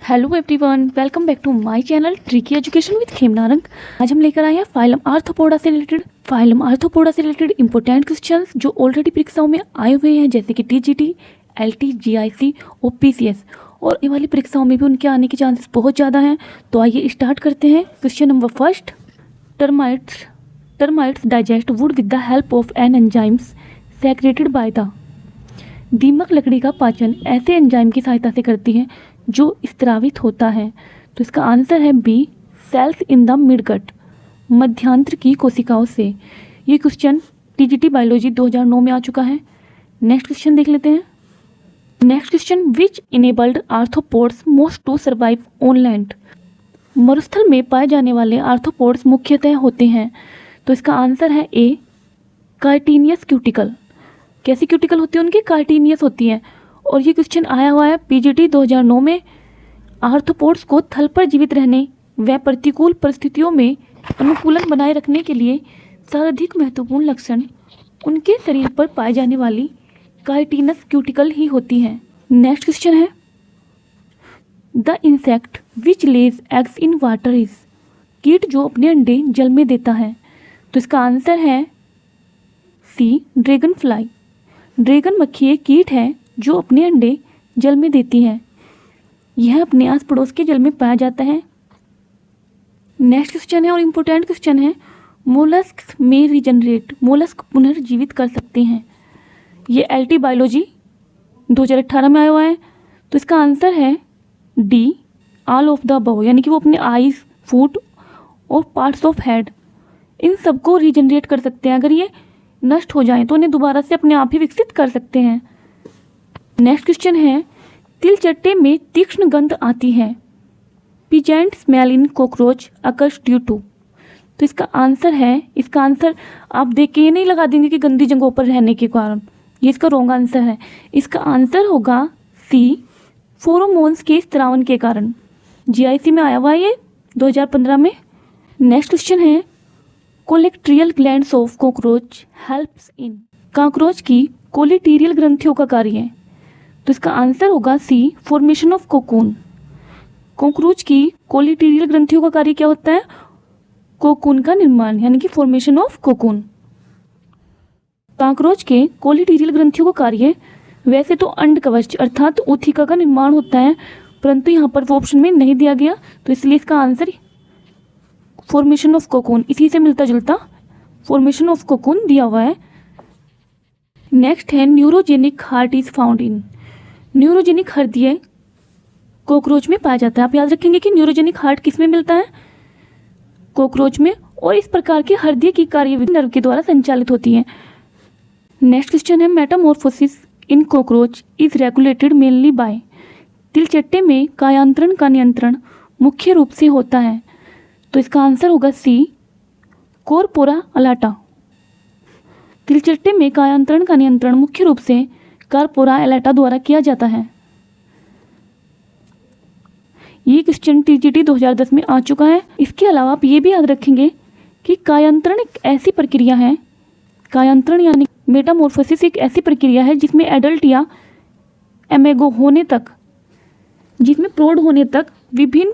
Hello everyone, welcome back to my channel tricky education with Khemnarang. आज हम लेकर आए हैं फाइलम आर्थ्रोपोडा से रिलेटेड इंपॉर्टेंट क्वेश्चंस जो ऑलरेडी परीक्षाओं में आए हुए हैं, जैसे कि टीजीटी, एलटी, जीआईसी और पीसीएस, और ये वाली परीक्षाओं में भी उनके आने के चांसेस बहुत ज़्यादा हैं। तो आइए स्टार्ट करते हैं। Question number first, termites digest wood with the help of an enzymes secreted by the. दीमक लकड़ी का पाचन ऐसे एंजाइम की सहायता से करती है जो स्त्रावित होता है। तो इसका आंसर है B, cells in the midgut, मध्यांत्र की कोशिकाओं से। ये क्वेश्चन टीजीटी बायोलॉजी 2009 में आ चुका है। नेक्स्ट क्वेश्चन देख लेते हैं। Next question, which enabled arthropods most to survive on land. मरुस्थल में पाए जाने वाले आर्थ्रोपोड्स मुख्यतः होते हैं। तो इसका आंसर है ए, कार्टिनियस क्यूटिकल। कैसी क्यूटिकल होती है उनकी? कार्टिनियस होती है। और ये क्वेश्चन आया हुआ है पीजीटी 2009 में। आर्थ्रोपोड्स को थल पर जीवित रहने व प्रतिकूल परिस्थितियों में अनुकूलन बनाए रखने के लिए सर्वाधिक महत्वपूर्ण लक्षण उनके शरीर पर पाए जाने वाली कार्टिनस क्यूटिकल ही होती है। नेक्स्ट क्वेश्चन है, the insect which Lay's eggs in water is. कीट जो अपने अंडे जल में देता है। तो इसका आंसर है सी, ड्रैगन फ्लाई। ड्रैगन मक्खी एक कीट है जो अपने अंडे जल में देती है। यह अपने आस पड़ोस के जल में पाया जाता है। नेक्स्ट क्वेश्चन है और इम्पोर्टेंट क्वेश्चन है, मोलस्क में रीजनरेट। मोलस्क पुनर्जीवित कर सकते हैं। ये एलटी बायोलॉजी 2018 में आया हुआ है। तो इसका आंसर है D, all of the above, यानी कि वो अपने आईज, फुट और पार्ट्स ऑफ हेड इन सबको रीजनरेट कर सकते हैं। अगर ये नष्ट हो जाएं तो उन्हें दोबारा से अपने आप ही विकसित कर सकते हैं। नेक्स्ट क्वेश्चन है, तिलचट्टे में तीक्ष्ण गंध आती है। Pungent smell in cockroach occurs due to. तो इसका आंसर आप देख के ये नहीं लगा देंगे कि गंदी जगहों पर रहने के कारण। ये इसका रॉन्ग आंसर है। इसका आंसर होगा सी, फेरोमोन्स के स्त्रावन के कारण। जीआईसी में आया हुआ है ये 2015 में। नेक्स्ट क्वेश्चन है, colleterial glands of cockroach helps in. Cockroach की कोलेटेरियल ग्रंथियों का कार्य है। तो इसका आंसर होगा सी, फॉर्मेशन ऑफ कोकून। कॉकरोच की कोलेटेरियल ग्रंथियों का कार्य क्या होता है? कोकून का निर्माण, यानी कि फॉर्मेशन ऑफ कोकून। कॉकरोच के कोलेटेरियल ग्रंथियों का कार्य वैसे तो अंड कवच अर्थात ऊथिका का निर्माण होता है, परंतु यहाँ पर वो ऑप्शन में नहीं दिया गया, तो इसलिए इसका आंसर फॉर्मेशन ऑफ कोकून, इसी से मिलता जुलता फॉर्मेशन ऑफ कोकून दिया हुआ है। नेक्स्ट है, neurogenic heart is found in. Neurogenic हृदय कॉकरोच में पाया जाता है। आप याद रखेंगे कि न्यूरोजेनिक हार्ट किस में मिलता है? कॉकरोच में। और इस प्रकार के हृदय की कार्यविधि नर्व के द्वारा संचालित होती है। नेक्स्ट क्वेश्चन है, metamorphosis in cockroach is regulated mainly by. तिलचट्टे में कायांतरण का नियंत्रण मुख्य रूप से होता है। तो इसका आंसर होगा सी, कॉर्पोरा अलाटा। तिलचट्टे में कायांतरण का नियंत्रण मुख्य रूप से कॉर्पोरा अलाटा द्वारा किया जाता है। ये क्वेश्चन टीजीटी 2010 में आ चुका है। इसके अलावा आप ये भी याद रखेंगे कि कायांतरण एक ऐसी प्रक्रिया है, कायांतरण यानी मेटामॉर्फोसिस एक ऐसी प्रक्रिया है जिसमें एडल्ट या एमेगो होने तक, जिसमें प्रौढ़ होने तक विभिन्न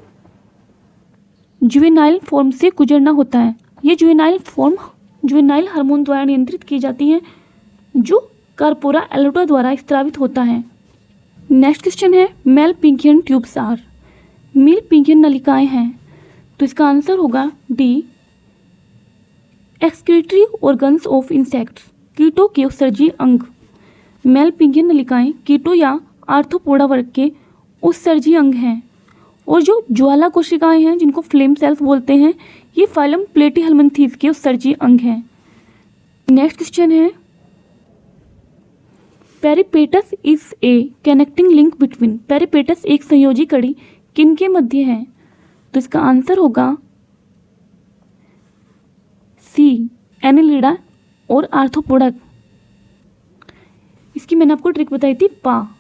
जुवेनाइल फॉर्म से गुजरना होता है। ये जुवेनाइल हार्मोन द्वारा नियंत्रित की जाती हैं, जो कॉर्पोरा अलाटा द्वारा स्त्रावित होता है। नेक्स्ट क्वेश्चन है, मेलपिगियन ट्यूब्स आर। मेलपिगियन नलिकाएं हैं। तो इसका आंसर होगा D, excretory organs of insects, कीटों के उत्सर्जी अंग। मेलपिगियन नलिकाएं कीटों या आर्थ्रोपोडा वर्ग के उत्सर्जी अंग हैं। और जो ज्वाला कोशिकाएं हैं, जिनको फ्लेम सेल्स बोलते हैं, ये फाइलम प्लेटीहेल्मिन्थीज के उत्सर्जी अंग हैं। नेक्स्ट क्वेश्चन है, peripatus is a connecting link between. Peripatus एक संयोजी कड़ी किनके मध्य है? तो इसका आंसर होगा सी, एनेलिडा और आर्थ्रोपोडा। इसकी मैंने आपको ट्रिक बताई थी, पा।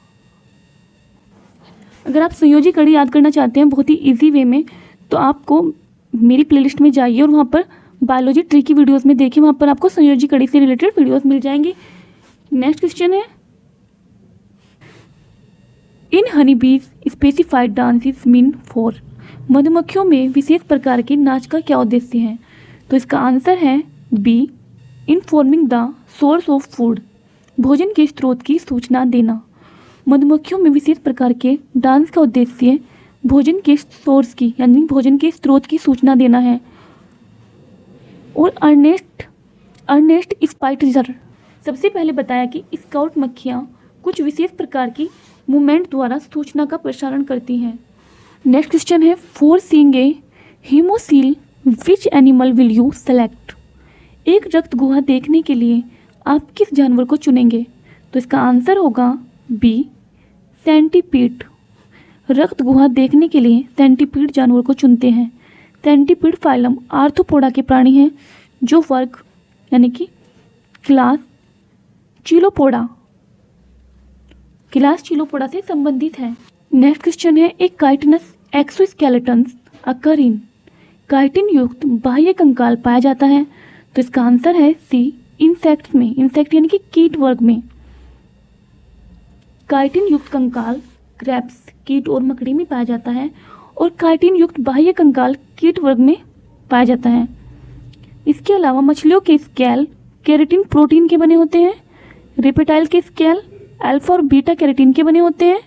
अगर आप संयोजी कड़ी याद करना चाहते हैं बहुत ही इजी वे में, तो आपको मेरी प्लेलिस्ट में जाइए और वहाँ पर बायोलॉजी ट्री की वीडियोस में देखिए, वहाँ पर आपको संयोजी कड़ी से रिलेटेड वीडियोस मिल जाएंगी। नेक्स्ट क्वेश्चन है, इन हनी बीज स्पेसिफाइड डांसेस मीन फॉर। मधुमक्खियों में विशेष प्रकार के नाच का क्या उद्देश्य है? तो इसका आंसर है B, informing the source of food, भोजन के स्रोत की सूचना देना। मधुमक्खियों में विशेष प्रकार के डांस का उद्देश्य भोजन के सोर्स की यानी भोजन के स्रोत की सूचना देना है। और अर्नेस्ट स्पाइटजर सबसे पहले बताया कि स्काउट मक्खियाँ कुछ विशेष प्रकार की मूवमेंट द्वारा सूचना का प्रसारण करती हैं। नेक्स्ट क्वेश्चन है, for seeing a haemocoel which animal will you select? एक रक्त गुहा देखने के लिए आप किस जानवर को चुनेंगे? तो इसका आंसर होगा बी, सेंटीपीड। रक्त गुहा देखने के लिए सेंटीपीड जानवर को चुनते हैं। सेंटीपीड फाइलम आर्थ्रोपोडा के प्राणी हैं जो वर्ग यानी कि क्लास चिलोपोडा से संबंधित है। नेक्स्ट क्वेश्चन है, एक काइटिनस एक्सोस्केलेटन्स अकर इन। काइटिन युक्त बाह्य कंकाल पाया जाता है। तो इसका आंसर है सी, इंसेक्ट्स में। इंसेक्ट यानी कि कीट वर्ग में काइटिन युक्त कंकाल क्रैब्स, कीट और मकड़ी में पाया जाता है और काइटिन युक्त बाह्य कंकाल कीट वर्ग में पाया जाता है। इसके अलावा मछलियों के स्केल केराटिन प्रोटीन के बने होते हैं। रेप्टाइल के स्केल अल्फा और बीटा केराटिन के बने होते हैं।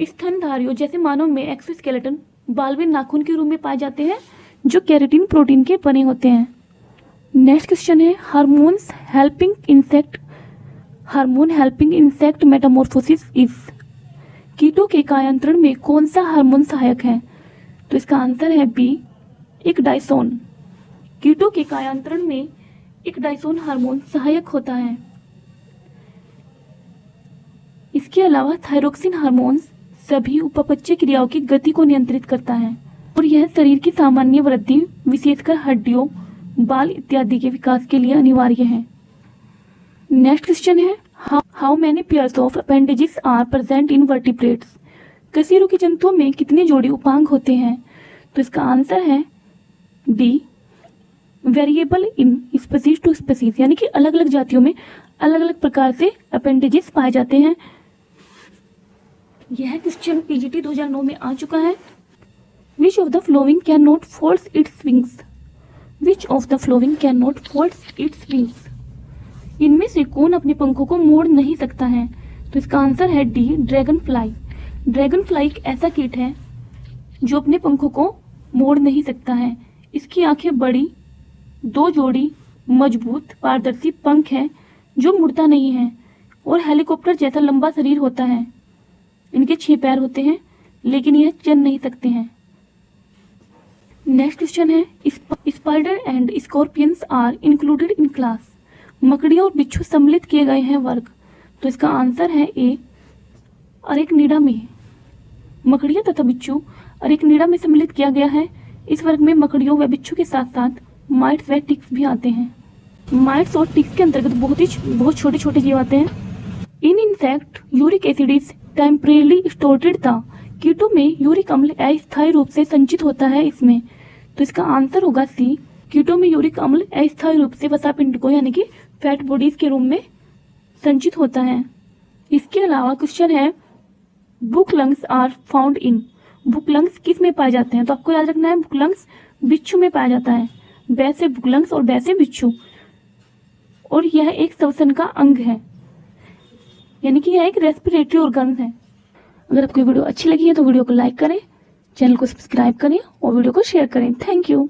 स्तनधारियों जैसे मानव में एक्सोस्केलेटन बाल में नाखून के रूप में पाए जाते हैं जो केराटिन प्रोटीन के बने होते हैं। नेक्स्ट क्वेश्चन है, hormone helping insect Metamorphosis is. कीटों के कायांतरण में कौन सा हार्मोन सहायक है? तो इसका आंसर है बी, इक्डाइसोन। कीटों के कायांतरण में इक्डाइसोन हार्मोन सहायक होता है। इसके अलावा थायरोक्सिन हार्मोन सभी उपापचय क्रियाओं की गति को नियंत्रित करता है और यह शरीर की सामान्य वृद्धि विशेषकर हड्डियों, बाल इत्यादि के विकास के लिए अनिवार्य है। नेक्स्ट क्वेश्चन है, how many pairs of appendages are present in vertebrates? कशेरुकी जंतुओं में कितने जोड़ी उपांग होते हैं? तो इसका आंसर है D, variable in species to species, यानी कि अलग अलग जातियों में अलग अलग प्रकार से अपेंडेजेस पाए जाते हैं। यह क्वेश्चन पीजीटी 2009 में आ चुका है। Which of the flowing can not fold its wings? Which of the flowing can not fold its wings? इनमें से कौन अपने पंखों को मोड़ नहीं सकता है? तो इसका आंसर है D, dragon fly. Dragon fly एक ऐसा कीट है जो अपने पंखों को मोड़ नहीं सकता है। इसकी आंखें बड़ी, 2 जोड़ी मजबूत पारदर्शी पंख हैं जो मुड़ता नहीं है और हेलीकॉप्टर जैसा लंबा शरीर होता है। इनके 6 पैर होते हैं लेकिन यह चल नहीं सकते हैं। नेक्स्ट क्वेश्चन है, spider and scorpions are included in class. मकड़ियाँ और बिच्छू सम्मिलित किए गए हैं वर्ग। तो इसका आंसर है ए, अरेक्निडा में। मकड़ियाँ तथा बिच्छू अरेक्निडा में सम्मिलित किया गया है। इस वर्ग में मकड़ियों व बिच्छू के साथ साथ माइट्स व टिक्स भी आते हैं। माइट्स और टिक्स के अंतर्गत बहुत छोटे छोटे जीव आते हैं। इन insect uric acid is temporarily stored था। कीटों में यूरिक अम्ल अस्थायी रूप से संचित होता है इसमें। तो इसका आंसर होगा सी, कीटों में यूरिक अम्ल अस्थायी रूप से वसा पिंड यानी कि फैट बॉडीज के रूप में संचित होता है। इसके अलावा क्वेश्चन है, book lungs are found in. Book lungs किस में पाए जाते हैं? तो आपको याद रखना है, बुक लंग्स बिच्छू में पाया जाता है। वैसे बुक लंग्स और वैसे बिच्छू, और यह एक श्वसन का अंग है, यानी कि यह एक रेस्पिरेटरी ऑर्गन है। अगर आपको वीडियो अच्छी लगी है तो वीडियो को लाइक करें, चैनल को सब्सक्राइब करें और वीडियो को शेयर करें। Thank you.